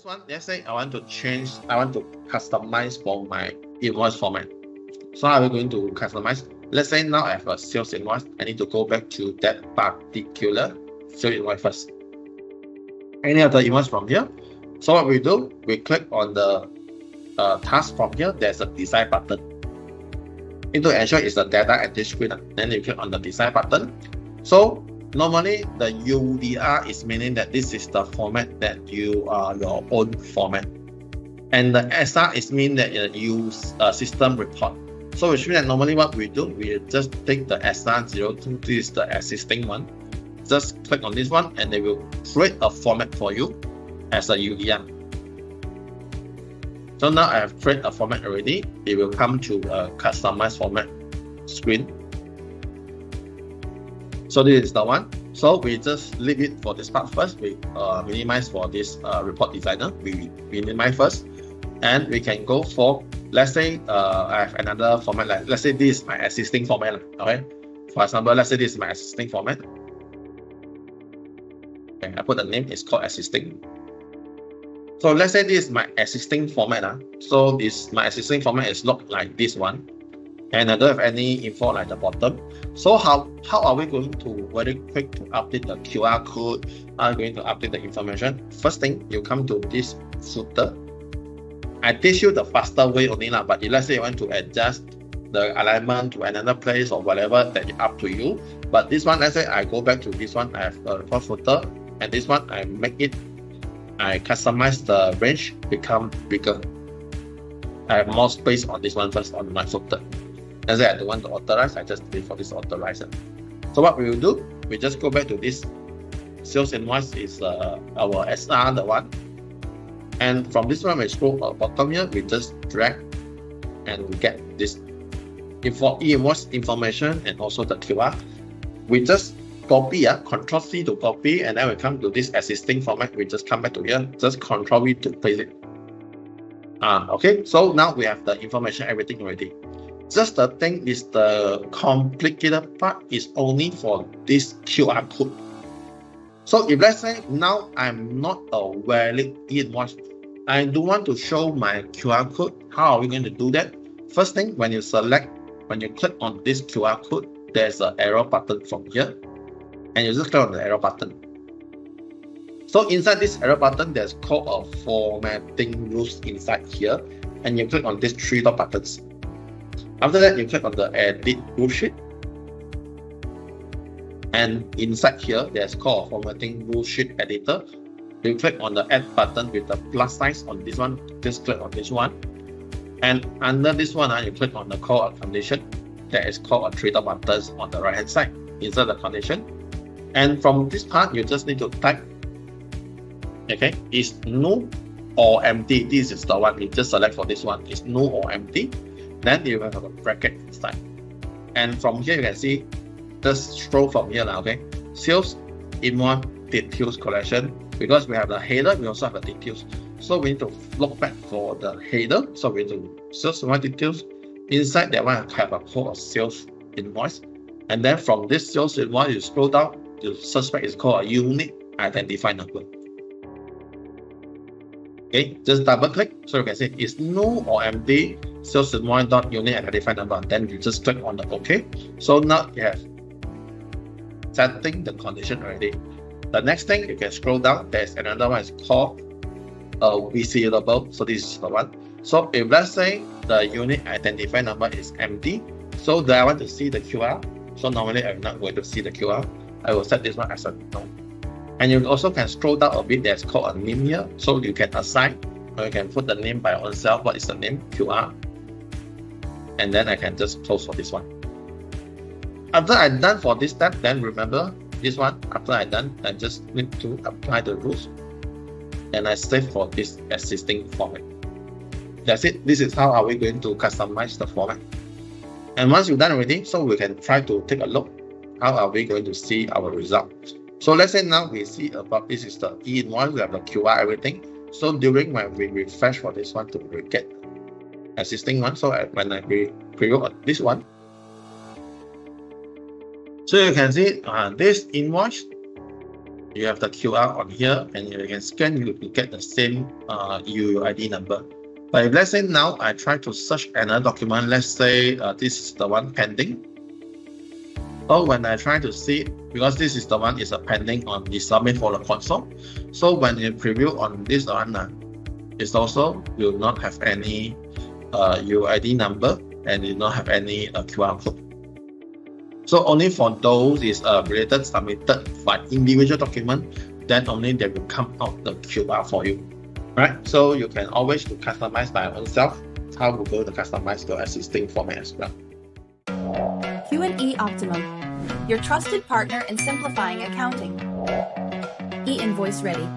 this one, let's say I want to customize for my invoice format. So how are we going to customize? Let's say now I have a sales invoice. I need to go back to that particular sales invoice first. Any other invoice from here. So what we do, we click on the task from here. There's a design button. To ensure it's the data entry screen, then you click on the design button. So normally the UDR is meaning that this is the format that you are your own format, and the SR is mean that you use system report. So which means that normally what we do, we just take the SR02, this is the existing one. Just click on this one and they will create a format for you as a UDR. So now I have created a format already. It will come to a customized format screen. So this is the one. So we just leave it for this part first. We minimize for this report designer. We minimize first, and we can go for, let's say I have another format. Like, let's say this is my existing format. Okay. For example, let's say this is my existing format. Okay, I put the name. It's called existing. So let's say this is my existing format. So my existing format is looked like this one, and I don't have any info like the bottom. So how are we going to very quick to update the QR code? How are we going to update the information? First thing, you come to this footer. I teach you the faster way only, but if let's say you want to adjust the alignment to another place or whatever, that is up to you. But this one, let's say I go back to this one, I have the report footer, and this one I customize the range, become bigger. I have more space on this one first on my footer. Let's say I don't want to authorize, I just leave for this authorizer. So what we will do, we just go back to this sales invoice is our SR, the one. And from this one, we scroll to the bottom here, we just drag and we get this E-INVOICE information and also the QR. We just copy, Control C to copy, and then we come to this existing format. We just come back to here, just Control V to paste it. Okay, so now we have the information, everything already. Just the thing is the complicated part is only for this QR code. So if let's say now I'm not a valid E-INVOICE, I do want to show my QR code. How are we going to do that? First thing, when you click on this QR code, there's an arrow button from here, and you just click on the arrow button. So inside this arrow button, there's called a formatting rules inside here, and you click on these three dot buttons. After that, you click on the edit rule sheet, and inside here, there's called a formatting rule sheet editor. You click on the add button with the plus sign on this one. Just click on this one, and under this one, you click on the call a condition. That is called a three dot buttons on the right hand side inside the condition. And from this part, you just need to type, okay, is null or empty. This is the one you just select for this one, is null or empty. Then you have a bracket inside. And from here, you can see, just scroll from here now, okay? Sales invoice details collection. Because we have the header, we also have the details. So we need to look back for the header. So we need to sales invoice details. Inside that one, I have a code of sales invoice. And then from this sales invoice, you scroll down, the suspect is called a unique identifier number. Okay, just double click. So you can see it's null or empty sales invoice dot unique identifier number. Then you just click on the OK. So now you have setting the condition already. The next thing, you can scroll down. There's another one, it's called visible. So this is the one. So if let's say the unique identifier number is empty, so do I want to see the QR? So normally I'm not going to see the QR. I will set this one as a no. And you also can scroll down a bit. There's called a name here. So you can assign, or you can put the name by yourself. What is the name? QR. And then I can just close for this one. After I'm done for this step, then remember this one. After I'm done, I just need to apply the rules. And I save for this existing format. That's it. This is how are we going to customize the format. And once you've done already, so we can try to take a look. How are we going to see our result? So let's say now we see about this is the E-INVOICE, we have the QR, everything. So during when we refresh for this one to get existing one, so when I preview this one, so you can see this invoice You have the QR on here, and you can scan, you will get the same UUID number. But if let's say now I try to search another document, let's say this is the one pending. So when I try to see, because this is the one is a pending on the submit for the console. So when you preview on this one, it also will not have any UID number and will not have any QR code. So only for those is related submitted by individual document, then only they will come out the QR for you, right? So you can always to customize by yourself how we go to customize your existing format as well. Q&E Optimum, your trusted partner in simplifying accounting. E-INVOICE ready.